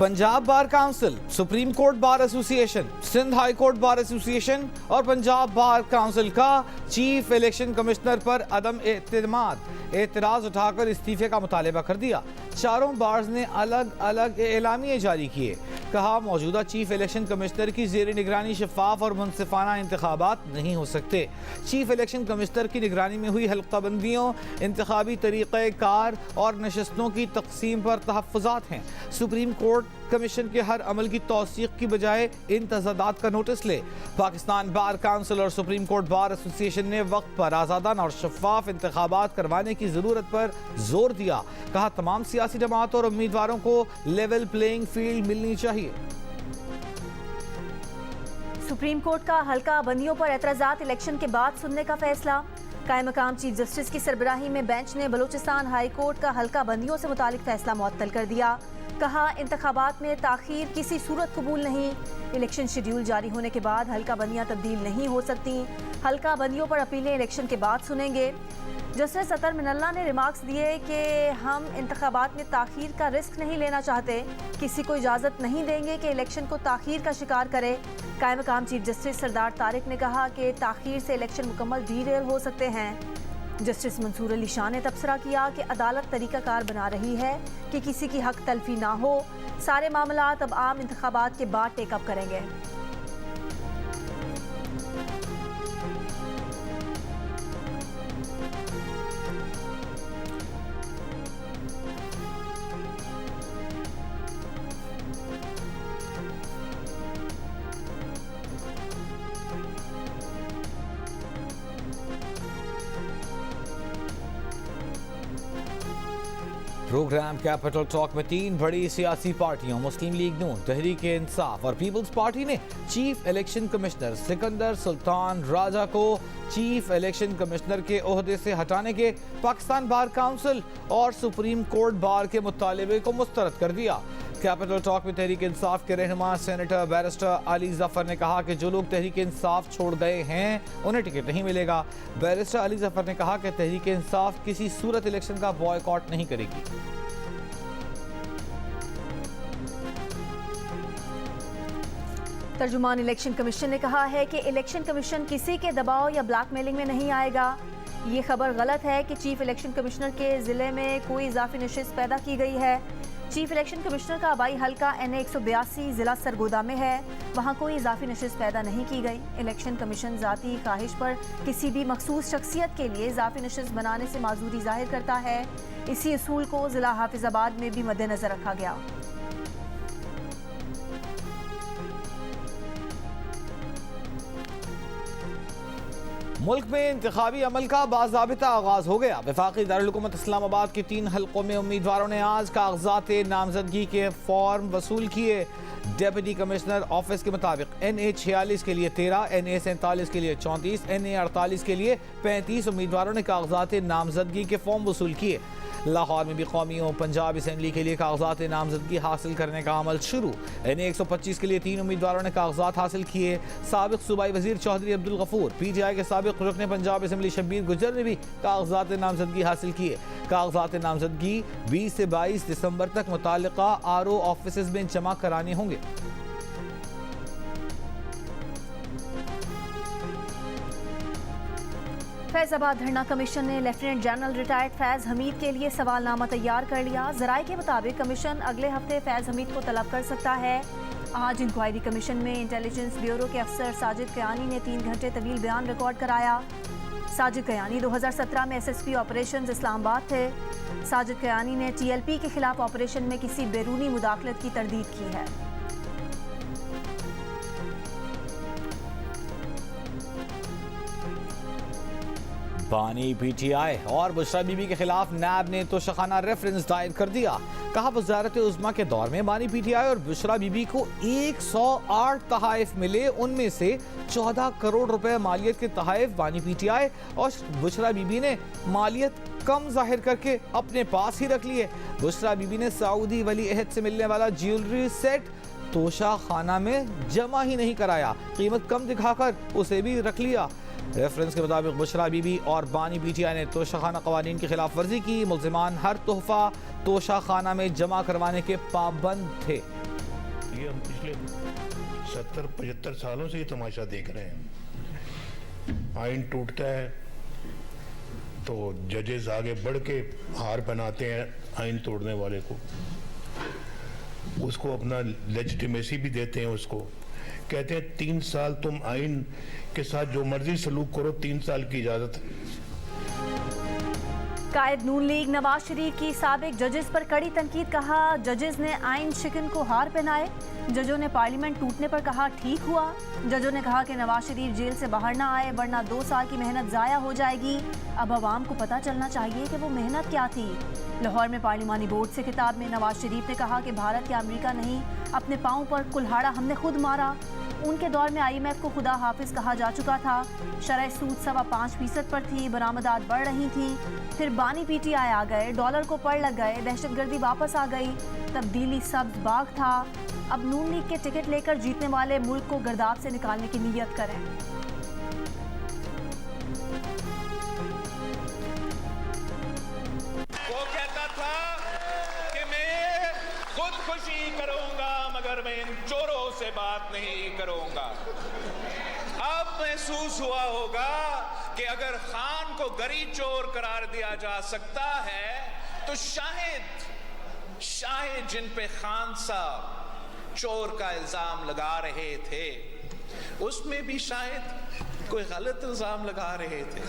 Punjab bar council, supreme court bar association, Sindh high court bar association और Punjab bar council का chief election commissioner पर अदम एतराज उठाकर इस्तीफे का मुतालबा कर दिया। चारों बार्स ने अलग अलग एलामिये जारी किए। कहा, मौजूदा चीफ इलेक्शन कमिश्नर की ज़ेर निगरानी शफाफ और मुनसिफाना इंतखाबात नहीं हो सकते। चीफ इलेक्शन कमिश्नर की निगरानी में हुई हल्काबंदियों, इंतखाबी तरीक़ेकार और नशस्तों की तकसीम पर तहफ़्फ़ुज़ात हैं। सुप्रीम कोर्ट कमीशन के हर अमल की तौसीक़ की बजाय इन तज़ादात का नोटिस ले। पाकिस्तान बार काउंसिल और सुप्रीम कोर्ट बार एसोसिएशन ने वक्त पर आज़ादाना और शफाफ इंतखाबात करवाने की ज़रूरत पर जोर दिया। कहा, तमाम सियासी जमातों और उम्मीदवारों को लेवल प्लेइंग फील्ड मिलनी चाहिए। सुप्रीम कोर्ट का हल्का बंदियों पर एतराज़ात इलेक्शन के बाद सुनने का फैसला। कायम मकाम चीफ जस्टिस की सरबराही में बेंच ने बलूचिस्तान हाई कोर्ट का हल्का बंदियों से मुतालिक फैसला मुअत्तल कर दिया। कहा, इंतखाबात में ताखीर किसी सूरत कबूल नहीं। इलेक्शन शेड्यूल जारी होने के बाद हल्का बंदियाँ तब्दील नहीं हो सकती। हल्का बंदियों पर अपीलें इलेक्शन के बाद सुनेंगे। जस्टिस अतर मिनल्ला ने रिमार्क्स दिए कि हम इंतखाबात में ताखीर का रिस्क नहीं लेना चाहते, किसी को इजाज़त नहीं देंगे कि इलेक्शन को ताखीर का शिकार करे। कायम मकाम चीफ जस्टिस सरदार तारिक ने कहा कि ताखीर से इलेक्शन मुकम्मल डीरेल हो सकते हैं। जस्टिस मंसूर अली शाह ने तबसरा किया कि अदालत तरीक़ाकार बना रही है कि किसी की हक तलफी ना हो। सारे मामलात अब आम इंतखाबात के बाद टेकअप करेंगे। प्रोग्राम कैपिटल टॉक में तीन बड़ी सियासी पार्टियों मुस्लिम लीग नून, तहरीक इंसाफ और पीपल्स पार्टी ने chief election commissioner Sikandar Sultan Raja को चीफ इलेक्शन कमिश्नर के ओहदे से हटाने के पाकिस्तान बार काउंसिल और सुप्रीम कोर्ट बार के मुतालबे को मुस्तरद कर दिया। कैपिटल टॉक में तहरीक इंसाफ के रहनुमा सेनेटर बैरिस्टर अली जफर ने कहा कि जो लोग तहरीक इंसाफ छोड़ गए हैं उन्हें टिकट नहीं मिलेगा। बैरिस्टर अली जफर ने कहा कि तहरीक इंसाफ किसी सूरत इलेक्शन का बॉयकॉट नहीं करेगी। तर्जुमान इलेक्शन कमीशन ने कहा है कि इलेक्शन कमीशन किसी के दबाव या ब्लैकमेलिंग में नहीं आएगा। ये खबर गलत है कि चीफ इलेक्शन कमिश्नर के ज़िले में कोई इजाफी नशिस्त पैदा की गई है। चीफ इलेक्शन कमिश्नर का आबाई हल्का NA 182 ज़िला सरगोदा में है, वहाँ कोई इजाफी नशिस्त पैदा नहीं की गई। इलेक्शन कमीशन ज़ाती ख्वाहिश पर किसी भी मखसूस शख्सियत के लिए इजाफी नशिस्त बनाने से माजूरी जाहिर करता है। इसी असूल को ज़िला हाफिजाबाद में भी मद्देनज़र रखा गया। मुल्क में इंतखाबी अमल का बाज़ाबिता आगाज हो गया। वफाकी दारुल-हुकूमत इस्लामाबाद के 3 हल्कों में उम्मीदवारों ने आज कागजात नामजदगी के फॉर्म वसूल किए। डिप्टी कमिश्नर ऑफिस के मुताबिक NA 46 के लिए 13, NA 47 के लिए 34, NA 48 के लिए 35 उम्मीदवारों ने कागजात नामजदगी के फॉर्म वसूल किए। लाहौर में भी कौमी और पंजाब असम्बली के लिए कागजात नामजदगी हासिल करने का अमल शुरू। NA 125 के लिए 3 उम्मीदवारों ने कागजात हासिल किए। साबिक सूबाई वजीर चौधरी अब्दुल गफूर, PTI के साबिक रुकन पंजाब असम्बली शब्बीर गुजर ने भी कागजात नामजदगी हासिल किए। कागजात नामजदगी 20 से 22 दिसंबर तक मुताल्लिका RO ऑफिस में जमा कराने होंगे। फैजाबाद धरना कमीशन ने lieutenant general retired Faiz Hamid के लिए सवालनामा तैयार कर लिया। ज़राए के मुताबिक कमीशन अगले हफ्ते फैज हमीद को तलब कर सकता है। आज इंक्वायरी कमीशन में इंटेलिजेंस ब्यूरो के अफसर साजिद कयानी ने 3 घंटे तवील बयान रिकॉर्ड कराया। साजिद कयानी 2017 में SSP ऑपरेशन इस्लामाबाद थे। साजिद कयानी ने TLP के खिलाफ ऑपरेशन में किसी बैरूनी मुदाखलत की तरदीद की है। बानी PTI और बुशरा बीबी के खिलाफ नैब ने तो शखाना रेफरेंस दायर कर दिया। कहा, वजारत उज़्मा के दौर में बानी PTI और बुशरा बीबी को 108 तहाइफ मिले, उनमें से 14 करोड़ रुपए मालियत के तहाइफ बानी PTI और बुशरा बीबी ने मालियत कम जाहिर करके अपने पास ही रख लिए। बुशरा बीबी ने सऊदी वली अहद से मिलने वाला ज्वेलरी सेट तोशा खाना में जमा ही नहीं कराया, कीमत कम दिखाकर उसे भी रख लिया। रेफरेंस के मुताबिक बुशरा बीबी और बानी PTI ने तोशा खाना कवानीन की खिलाफ वर्जी की। मुल्जिमान हर तोहफा तोशा खाना में जमा करवाने के पाबंद थे। ये हम पिछले 70-75 सालों से ये तमाशा देख रहे हैं। आइन टूटता है तो जजेस आगे बढ़ के हार बनाते हैं आइन तोड़ने वाले को, उसको अपना लेजिटिमेसी भी देते हैं, उसको कहते हैं 3 साल तुम आइन के साथ जो मर्जी सलूक करो, 3 साल की इजाजत है। कायद नून लीग नवाज शरीफ की साबिक जजेस पर कड़ी तनकीद, कहा जजेस ने आइन शिकन को हार पहनाए। जजों ने पार्लियामेंट टूटने पर कहा ठीक हुआ। जजों ने कहा कि नवाज शरीफ जेल से बाहर ना आए वरना 2 साल की मेहनत जाया हो जाएगी। अब आवाम को पता चलना चाहिए कि वो मेहनत क्या थी। लाहौर में पार्लिमानी बोर्ड से खिताब में नवाज शरीफ ने कहा कि भारत या अमेरिका नहीं, अपने पाँव पर कुल्हाड़ा हमने खुद मारा। उनके दौर में IMF को खुदा हाफिज कहा जा चुका था। शरह सूद 5.25% पर थी, बरामदात बढ़ रही थी। फिर बानी PTI आ गए, डॉलर को पड़ लग गए, दहशतगर्दी वापस आ गई, तब्दीली सब्ज बाग था। अब नून लीग के टिकट लेकर जीतने वाले मुल्क को गर्दाब से निकालने की नीयत करें। वो कहता था कि मैं खुदकुशी करूंगा मगर मैं इन चोरों से बात नहीं करूंगा। अब महसूस हुआ होगा कि अगर खान को गरी चोर करार दिया जा सकता है तो शायद जिन पे खान साहब चोर का इल्जाम लगा रहे थे उसमें भी शायद कोई गलत इल्जाम लगा रहे थे।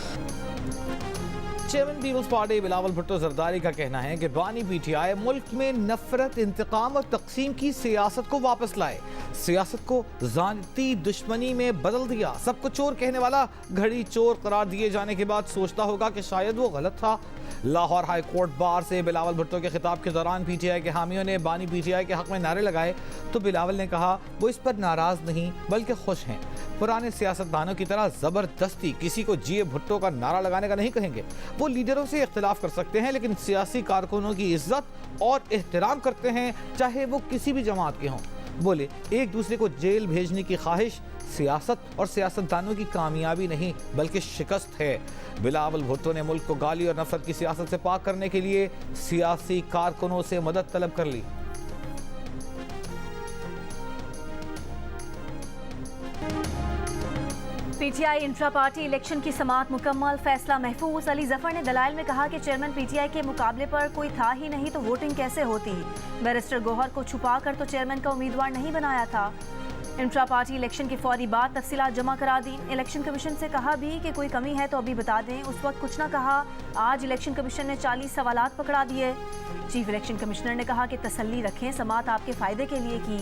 Chairman peoples party Bilawal Bhutto Zardari का कहना है कि बानी PTI मुल्क में नफरत, इंतकाम और तकसीम की सियासत को वापस लाए, सियासत को ज़ाती दुश्मनी में बदल दिया। सबको चोर कहने वाला घड़ी चोर करार दिए जाने के बाद सोचता होगा कि शायद वो गलत था। लाहौर हाई कोर्ट बार से बिलावल भुट्टो के खिताब के दौरान PTI के हामियों ने बानी PTI के हक में नारे लगाए तो बिलावल ने कहा वो इस पर नाराज नहीं बल्कि खुश हैं। पुराने सियासतदानों की तरह जबरदस्ती किसी को जिए भुट्टो का नारा लगाने का नहीं कहेंगे। वो लीडरों से इख्तिलाफ कर सकते हैं लेकिन सियासी कारकुनों की इज्जत और एहतराम करते हैं, चाहे वो किसी भी जमात के हों। बोले एक दूसरे को जेल भेजने की ख्वाहिश सियासत और सियासतदानों की कामयाबी नहीं बल्कि शिकस्त है। बिलावल भुट्टो ने मुल्क को गाली और नफरत की सियासत से पाक करने के लिए सियासी कारकुनों से मदद तलब कर ली। PTI इंट्रा पार्टी इलेक्शन की समाअत मुकम्मल, फैसला महफूज। अली जफर ने दलाइल में कहा कि चेयरमैन PTI के मुकाबले पर कोई था ही नहीं तो वोटिंग कैसे होती। बैरिस्टर गौहर को छुपा कर तो चेयरमैन का उम्मीदवार नहीं बनाया था। इंट्रा पार्टी इलेक्शन के फौरी बाद तफसीलात जमा करा दी। इलेक्शन कमीशन से कहा भी कि कोई कमी है तो अभी बता दें। उस वक्त कुछ ना कहा। आज इलेक्शन कमीशन ने 40 सवालात पकड़ा दिए। चीफ इलेक्शन कमिश्नर ने कहा कि तसल्ली रखें, समाअत आपके फायदे के लिए की।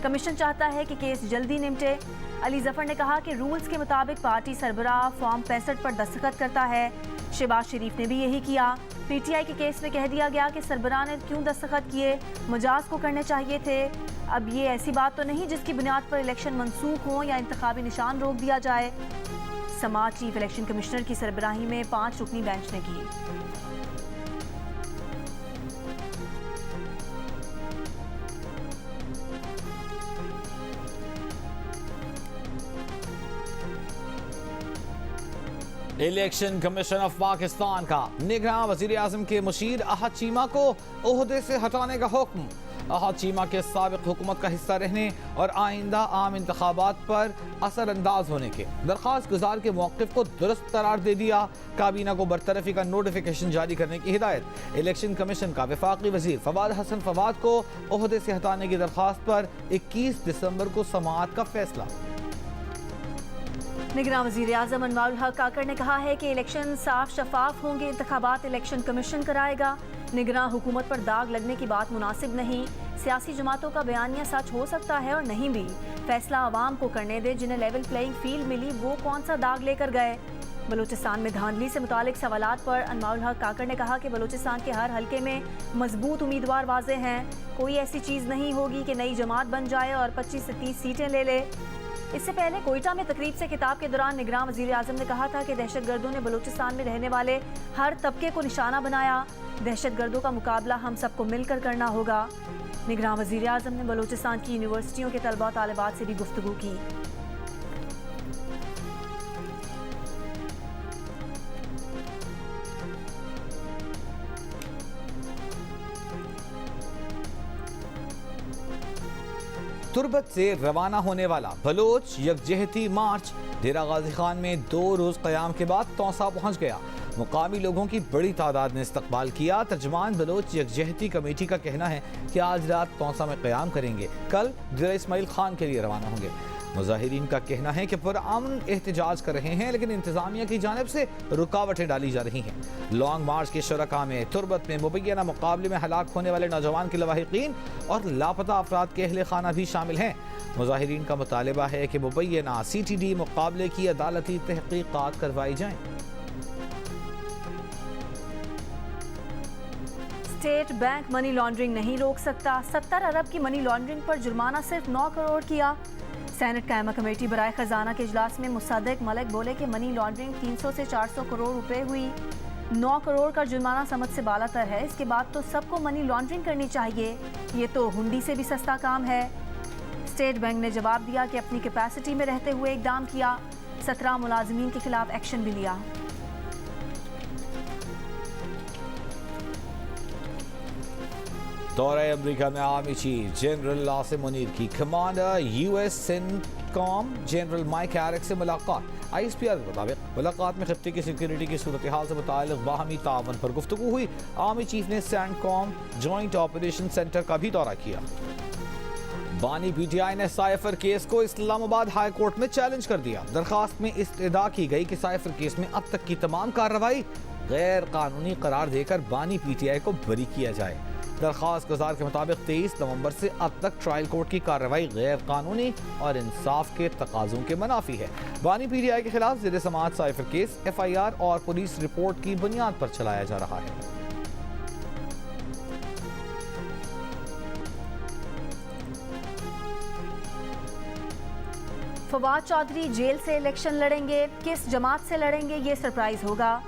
कमीशन चाहता है कि केस जल्दी निपटे। अली जफर ने कहा कि रूल्स के मुताबिक पार्टी सरबराह फॉर्म 65 पर दस्तखत करता है। शहबाज शरीफ ने भी यही किया। PTI के केस में कह दिया गया कि सरबराह ने क्यों दस्तखत किए, मजाज को करने चाहिए थे। अब ये ऐसी बात तो नहीं जिसकी बुनियाद पर इलेक्शन मनसूख हो या इंतखाबी निशान रोक दिया जाए। समाअत चीफ इलेक्शन कमिश्नर की सरबराही में 5 रुकनी बेंच ने की। इलेक्शन कमीशन ऑफ पाकिस्तान का निगरान वजीर आजम के मुशीर अहद चीमा को ओहदे से हटाने का हुक्म। अहद चीमा के साबिक हुकूमत का हिस्सा रहने और आइंदा आम इंतखाबात पर असरअंदाज होने के दरख्वास्त गुजार के मौक़िफ़ को दुरुस्त करार दे दिया। काबीना को बरतरफी का नोटिफिकेशन जारी करने की हिदायत। इलेक्शन कमीशन का वफाकी वजीर फवाद हसन फवाद को ओहदे से हटाने की दरख्वास्त पर 21 दिसंबर को समाअत का फैसला। निगरान वज़ीर आज़म अनवारुल हक काकड़ ने कहा है कि इलेक्शन साफ शफाफ होंगे, इंतखाबात इलेक्शन कमीशन कराएगा। निगरान हुकूमत पर दाग लगने की बात मुनासिब नहीं। सियासी जमातों का बयानिया सच हो सकता है और नहीं भी। फैसला आवाम को करने दे, जिन्हें लेवल प्लेइंग फील्ड मिली वो कौन सा दाग लेकर गए। बलूचिस्तान में धांधली से मुतालिक सवालात पर अनवारुल हक काकड़ ने कहा कि बलूचिस्तान के हर हल्के में मजबूत उम्मीदवार वाजे हैं। कोई ऐसी चीज़ नहीं होगी कि नई जमात बन जाए और 25 से 30 सीटें ले ले। इससे पहले कोयटा में तकरीब से खिताब के दौरान निगरान वज़ीर आज़म ने कहा था कि दहशतगर्दों ने बलूचिस्तान में रहने वाले हर तबके को निशाना बनाया। दहशतगर्दों का मुकाबला हम सबको मिलकर करना होगा। निगरान वज़ीर आज़म ने बलूचिस्तान की यूनिवर्सिटियों के तलबा तालिबात से भी गुफ्तगू की। तुर्बत से रवाना होने वाला बलोच यकजहती मार्च डेरा गाजी खान में 2 रोज क़याम के बाद तौसा पहुंच गया। मुकामी लोगों की बड़ी तादाद ने इस्तकबाल किया। तर्जमान बलोच यकजहती कमेटी का कहना है कि आज रात तौसा में क़याम करेंगे, कल डेरा इस्माइल खान के लिए रवाना होंगे। मुजाहिरीन का कहना है कि पुरअमन एहतजाज कर रहे हैं, लेकिन इंतजामिया की जानिब से रुकावटें डाली जा रही हैं। लॉन्ग मार्च के शुरका में तुर्बत में मुबैना मुकाबले में हलाक होने वाले नौजवान के लवाहिकीन और लापता अफराद के अहले खाना भी शामिल हैं। मुजाहिरीन का मुतालबा है कि मुबैना CTD मुकाबले की अदालती तहकीकात करवाई जाएं। स्टेट बैंक मनी लॉन्ड्रिंग नहीं रोक सकता। 70 अरब की मनी लॉन्ड्रिंग पर जुर्माना सिर्फ 9 करोड़ किया। सेनेट कायमा कमेटी बराए खजाना के इजलास में मुसद्दिक मलिक बोले कि मनी लॉन्ड्रिंग 300 से 400 करोड़ रुपए हुई। 9 करोड़ का जुर्माना समझ से बालातर है। इसके बाद तो सबको मनी लॉन्ड्रिंग करनी चाहिए, ये तो हुंडी से भी सस्ता काम है। स्टेट बैंक ने जवाब दिया कि अपनी कैपेसिटी में रहते हुए इकदाम किया। 17 मुलाजिमीन के खिलाफ एक्शन भी लिया। दौरे अमरीका में army chief general Asim Munir की commander US CENTCOM general Mike Herrick से मुलाकात। ISPR के मुताबिक मुलाकात में खित्ते की सिक्योरिटी की सूरत हाल से मुताल्लिक़ बाहमी तावन पर गुफ्तगू हुई। आर्मी चीफ ने सेंटकॉम जॉइंट ऑपरेशन सेंटर का भी दौरा किया। बानी PTI ने साइफर केस को इस्लामाबाद हाई कोर्ट में चैलेंज कर दिया। दरखास्त में इस्तदा की गई कि साइफर केस में अब तक की तमाम कार्रवाई गैर कानूनी करार देकर बानी PTI को बरी किया जाए। दरखास्त गुजार के मुताबिक 23 नवंबर से अब तक ट्रायल कोर्ट की कार्रवाई गैर कानूनी और इंसाफ के तकाजों के मुनाफी है। बानी PTI के खिलाफ ज़ेर समाअत साइफर केस FIR और पुलिस रिपोर्ट की बुनियाद पर चलाया जा रहा है। फवाद चौधरी जेल से इलेक्शन लड़ेंगे, किस जमात से लड़ेंगे ये सरप्राइज होगा।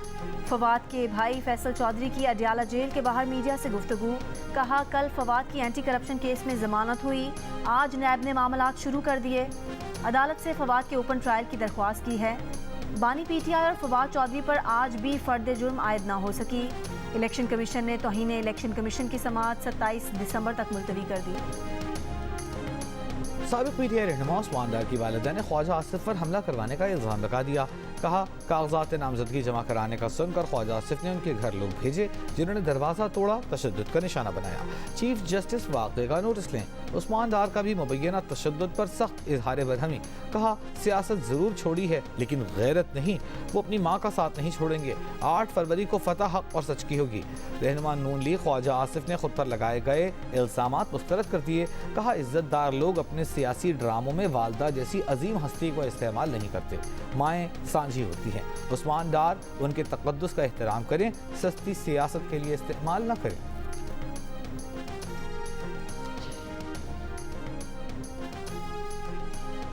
फवाद के भाई फैसल चौधरी की अडियाला जेल के बाहर मीडिया से गुफ्तगू। कहा कल फवाद की एंटी करप्शन केस में जमानत हुई, आज नैब ने मामलात शुरू कर दिए। अदालत से फवाद के ओपन ट्रायल की दरख्वास्त की है। बानी PTI और फवाद चौधरी पर आज भी फर्द जुर्म आयद ना हो सकी। इलेक्शन कमीशन ने तौहीन इलेक्शन कमीशन की समाअत 27 दिसंबर तक मुलतवी कर दी। साबिक PTI रहनुमा उस्मान डार की वालिदा ने ख्वाजा आसिफ पर हमला करवाने का इल्ज़ाम लगा दिया। कहा कागजात नामजदगी जमा कराने का सुनकर ख्वाजा आसिफ ने उनके घर लोग भेजे, जिन्होंने दरवाज़ा तोड़ा, तशद्दुद का निशाना बनाया। चीफ जस्टिस वाक़े का नोटिस लें। उस्मान डार का भी मुबैना तशद्दुद पर सख्त इजहार बरहमी। कहा सियासत ज़रूर छोड़ी है लेकिन गैरत नहीं, वो अपनी माँ का साथ नहीं छोड़ेंगे। 8 फरवरी को फतह हक और सच की होगी। रहनुमा नून लीग ख्वाजा आसिफ ने खुद पर लगाए गए इल्ज़ामात मुस्तरद कर दिए। कहा इज्जतदार लोग अपने सियासी ड्रामों में वालदा जैसी अजीम हस्ती को इस्तेमाल नहीं करते, माएँ सांझी होती हैं। उस्मान डार उनके तक़द्दुस का एहतराम करें, सस्ती सियासत के लिए इस्तेमाल न करें।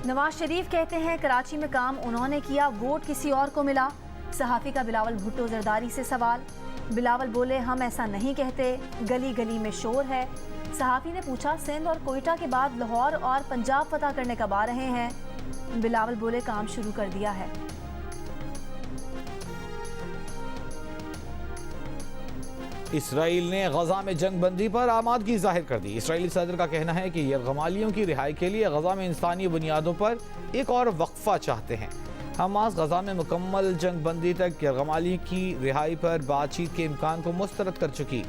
नवाज शरीफ कहते हैं कराची में काम उन्होंने किया, वोट किसी और को मिला। सहाफ़ी का बिलावल भुट्टो जरदारी से सवाल। बिलावल बोले हम ऐसा नहीं कहते, गली गली में शोर है। सहाफ़ी ने पूछा सिंध और कोयटा के बाद लाहौर और पंजाब फतह करने कब आ रहे हैं। बिलावल बोले काम शुरू कर दिया है। इसराइल ने गजा में जंग बंदी पर आमादगी जाहिर कर दी। इसराइली सदर का कहना है कि यरगमालियों की रिहाई के लिए गजा में इंसानी बुनियादों पर एक और वक्फा चाहते हैं। हमास गजा में मुकम्मल जंग बंदी तक यरगमाली की रिहाई पर बातचीत के इम्कान को मुस्तरद कर चुकी।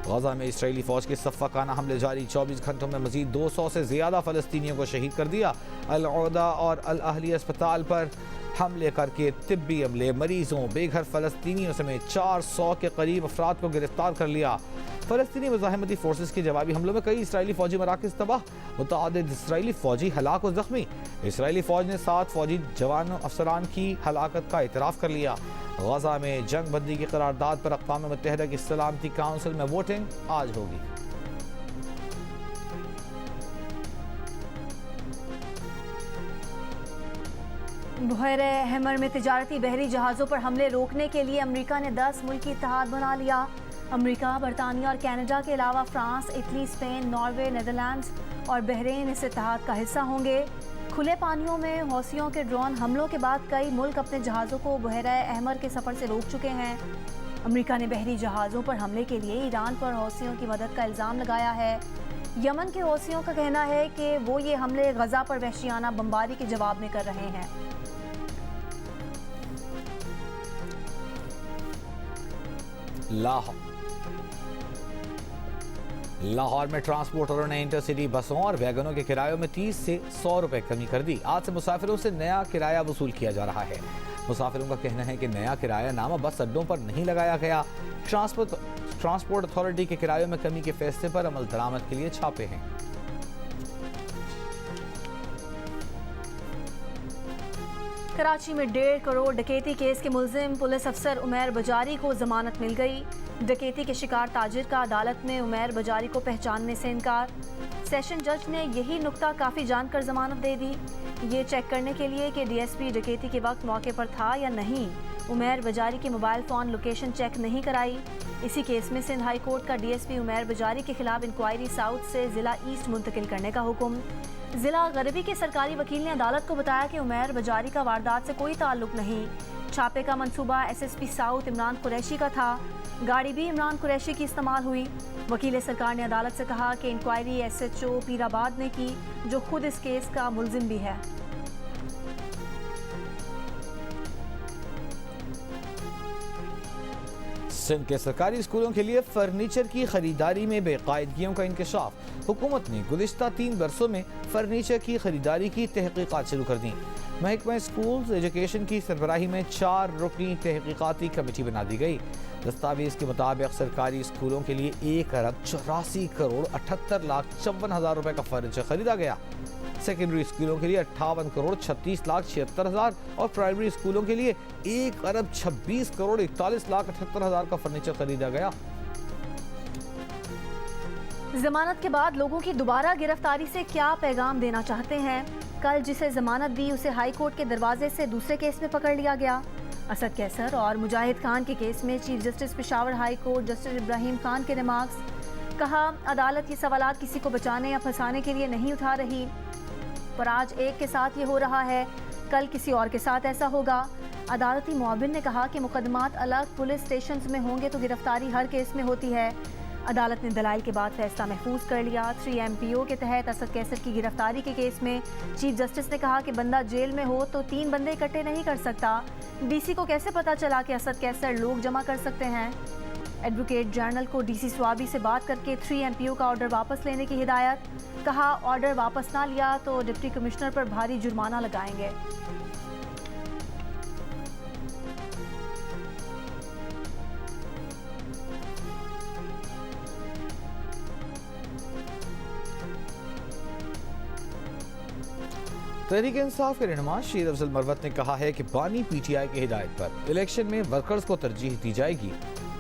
गजा में इसराइली फौज के सफ़ाकाना हमले जारी। 24 घंटों में मजीद 200 से ज़्यादा फ़लस्तीनियों को शहीद कर दिया। अल-औदा और अल-अहली अस्पताल पर हमले करके तिब्बी अमले, मरीजों, बेघर फ़लस्तीनियों समेत 400 के करीब अफराद को गिरफ्तार कर लिया। फ़लस्तीनी मुज़ाहिमती फोर्सेस के जवाबी हमलों में कई इसराइली फ़ौजी मराकज़ तबाह, मुतअद्दिद इसराइली फ़ौजी हलाक और ज़ख्मी। इसराइली फ़ौज ने 7 फ़ौजी जवानों अफसरान की हलाकत का इतराफ़ कर लिया। गजा में जंग बंदी की करारदाद पर अक़वाम मुत्तहिदा की सलामती काउंसिल में वोटिंग आज होगी। बहरे हैमर में तिजारती बहरी जहाज़ों पर हमले रोकने के लिए अमेरिका ने 10 मुल्की इत्तेहाद बना लिया। अमेरिका, बरतानिया और कनाडा के अलावा France, Italy, Spain, Norway, Netherlands और बहरीन इस इत्तेहाद का हिस्सा होंगे। खुले पानियों में हौसियों के ड्रोन हमलों के बाद कई मुल्क अपने जहाज़ों को बहरा अहमर के सफ़र से रोक चुके हैं। अमेरिका ने बहरी जहाज़ों पर हमले के लिए ईरान पर हौसियों की मदद का इल्ज़ाम लगाया है। यमन के हौसियों का कहना है कि वो ये हमले गजा पर वहशियाना बमबारी के जवाब में कर रहे हैं। लाहौर में ट्रांसपोर्टरों ने इंटरसिटी बसों और वैगनों के किरायों में 30 से 100 रुपए कमी कर दी। आज से मुसाफिरों से नया किराया वसूल किया जा रहा है। मुसाफिरों का कहना है कि नया किराया नामा बस अड्डों पर नहीं लगाया गया। ट्रांसपोर्ट अथॉरिटी के किरायों में कमी के फैसले पर अमल दरामद के लिए छापे हैं। कराची में 1.5 करोड़ डकैती केस के मुल्जिम पुलिस अफसर उमैर बजारी को जमानत मिल गई। डकैती के शिकार ताजिर का अदालत में उमैर बजारी को पहचानने से इनकार। सेशन जज ने यही नुक्ता काफ़ी जानकर जमानत दे दी। ये चेक करने के लिए कि डीएसपी डकैती के वक्त मौके पर था या नहीं, उमैर बजारी की मोबाइल फ़ोन लोकेशन चेक नहीं कराई। इसी केस में सिंध हाई कोर्ट का डीएसपी उमैर बजारी के खिलाफ इंक्वायरी साउथ से ज़िला ईस्ट मुंतकिल करने का हुक्म। ज़िला गरबी के सरकारी वकील ने अदालत को बताया कि उमैर बजारी का वारदात से कोई ताल्लुक नहीं। छापे का मंसूबा एसएसपी साउथ इमरान कुरैशी का था। गाड़ी भी इमरान कुरैशी की इस्तेमाल हुई। वकील सरकार ने अदालत से कहा कि इंक्वायरी एसएचओ पीराबाद ने की, जो खुद इस केस का मुल्जिम भी है। सिंध के सरकारी स्कूलों के लिए फर्नीचर की खरीदारी में बेकायदगियों का इंकशाफ। हुकूमत ने गुज़िश्ता 3 बरसों में फर्नीचर की खरीदारी की तहकीकात शुरू कर दी। महकमा स्कूल एजुकेशन की सरबराही में 4 रुकनी तहकीकाती कमेटी बना दी गई। दस्तावेज के मुताबिक सरकारी स्कूलों के लिए 1 अरब 84 करोड़ 78 लाख 54 हजार रुपए का फर्नीचर खरीदा गया। सेकेंडरी स्कूलों के लिए 58 करोड़ 36 लाख 76 हजार और प्राइमरी स्कूलों के लिए 1 अरब 26 करोड़ 41 लाख 78 हजार का फर्नीचर खरीदा गया। जमानत के बाद लोगों की दोबारा गिरफ्तारी से क्या पैगाम देना चाहते हैं? कल जिसे जमानत दी उसे हाई कोर्ट के दरवाजे से दूसरे केस में पकड़ लिया गया। असद कैसर और मुजाहिद खान के केस में chief justice Peshawar high court justice Ibrahim Khan के रिमार्क्स। कहा, अदालत ये सवालात किसी को बचाने या फंसाने के लिए नहीं उठा रही, पर आज एक के साथ ये हो रहा है, कल किसी और के साथ ऐसा होगा। अदालती मुआविन ने कहा कि मुकदमात अलग पुलिस स्टेशन में होंगे तो गिरफ्तारी हर केस में होती है। अदालत ने दलाइल के बाद फैसला महफूज कर लिया। 3 MPO के तहत असद कैसर की गिरफ्तारी के केस में चीफ जस्टिस ने कहा कि बंदा जेल में हो तो 3 बंदे इकट्ठे नहीं कर सकता। DC को कैसे पता चला कि असद कैसर लोग जमा कर सकते हैं? एडवोकेट जनरल को DC स्वाबी से बात करके 3 MPO का ऑर्डर वापस लेने की हिदायत। कहा, ऑर्डर वापस ना लिया तो डिप्टी कमिश्नर पर भारी जुर्माना लगाएंगे। तहरीक इंसाफ के रहनुमा शीर अफजल मरवत ने कहा है कि बानी PTI की हिदायत पर इलेक्शन में वर्कर्स को तरजीह दी जाएगी।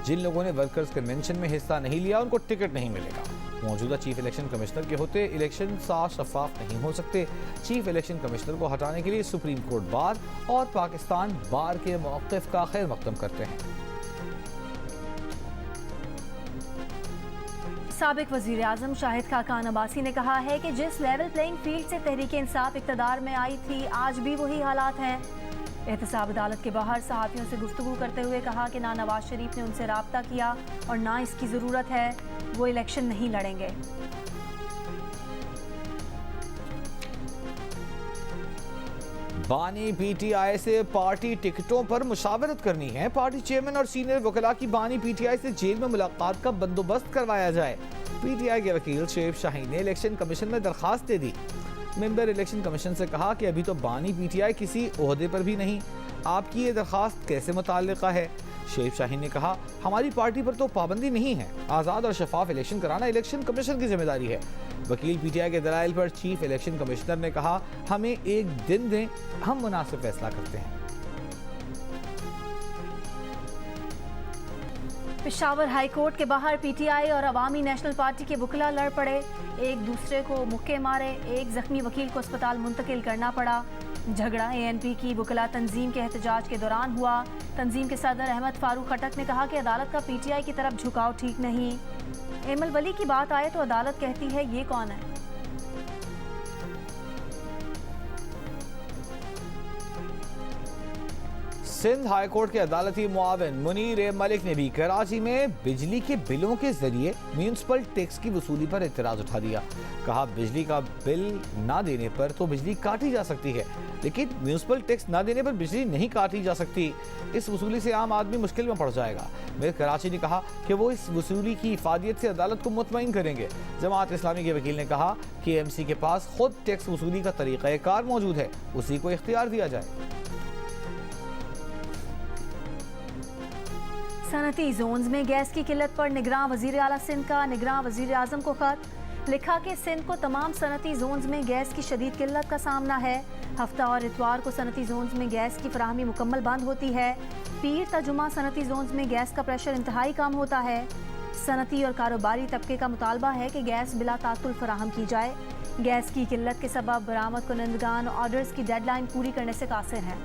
जिन लोगों ने वर्कर्स कन्वेंशन में हिस्सा नहीं लिया उनको टिकट नहीं मिलेगा। मौजूदा चीफ इलेक्शन कमिश्नर के होते इलेक्शन साफ शफाफ नहीं हो सकते। चीफ इलेक्शन कमिश्नर को हटाने के लिए सुप्रीम कोर्ट बार और पाकिस्तान बार के मौक़िफ़ का खैर मक़दम करते हैं। साबिक वज़ीर आज़म शाहिद खाकान अब्बासी ने कहा है कि जिस लेवल प्लेइंग फील्ड से तहरीक इंसाफ इक़्तिदार में आई थी, आज भी वही हालात हैं। एहतसाब अदालत के बाहर सहाफ़ियों से गुफ्तगू करते हुए कहा कि ना नवाज शरीफ ने उनसे राब्ता किया और ना इसकी ज़रूरत है, वो इलेक्शन नहीं लड़ेंगे। बानी PTI से पार्टी टिकटों पर मुशावरत करनी है। पार्टी चेयरमैन और सीनियर वकला की बानी PTI से जेल में मुलाकात का बंदोबस्त करवाया जाए। PTI के वकील शुएब शाहीन ने इलेक्शन कमीशन में दरखास्त दे दी। मेंबर इलेक्शन कमीशन से कहा कि अभी तो बानी PTI किसी ओहदे पर भी नहीं, आपकी ये दरखास्त कैसे मुताल्लिका है? शुएब शाहीन ने कहा, हमारी पार्टी पर तो पाबंदी नहीं है, आज़ाद और शफाफ इलेक्शन कराना इलेक्शन कमीशन की जिम्मेदारी है। वकील PTI के दलाइल पर चीफ इलेक्शन कमिश्नर ने कहा, हमें 1 दिन दें, हम मुनासिब फैसला करते हैं। पेशावर हाई कोर्ट के बाहर PTI और अवामी नेशनल पार्टी के वकला लड़ पड़े, एक दूसरे को मुक्के मारे, एक जख्मी वकील को अस्पताल मुंतकिल करना पड़ा। झगड़ा ANP की वकला तंजीम के एहतजाज के दौरान हुआ। तंजीम के सदर अहमद फारूक खटक ने कहा कि अदालत का PTI की तरफ झुकाव ठीक नहीं। एमल वली की बात आए तो अदालत कहती है ये कौन है। सिंध हाई कोर्ट के अदालती मुआविन मुनीर ए मलिक ने भी कराची में बिजली के बिलों के जरिए म्यूनिसिपल टैक्स की वसूली पर एतराज उठा दिया। कहा बिजली का बिल ना देने पर तो बिजली काटी जा सकती है, लेकिन म्यूनिसिपल टैक्स ना देने पर बिजली नहीं काटी जा सकती। इस वसूली से आम आदमी मुश्किल में पड़ जाएगा। मेयर कराची ने कहा कि वो इस वसूली की इफादियत से अदालत को मुतमईन करेंगे। जमात इस्लामी के वकील ने कहा कि एमसी के पास खुद टैक्स वसूली का तरीक़ाकार मौजूद है, उसी को इख्तियार दिया जाए। सनती जोन्स में गैस की किल्लत पर निगरान वजीर आला सिंध का निगरान वजीर आजम को खत लिखा कि सिंध को तमाम सनती जोन्स में गैस की शदीद किल्लत का सामना है। हफ्ता और इतवार को सनती जोन्स में गैस की फराहमी मुकम्मल बंद होती है। पीर तजुमा सनती जोन्स में गैस का प्रेशर इंतहाई कम होता है। सनती और कारोबारी तबके का मुतालबा है कि गैस बिला तातुल फराहम की जाए। गैस की किल्लत के सबब बरामद कुनंदगान ऑर्डर्स की डेडलाइन पूरी करने से कासिर हैं।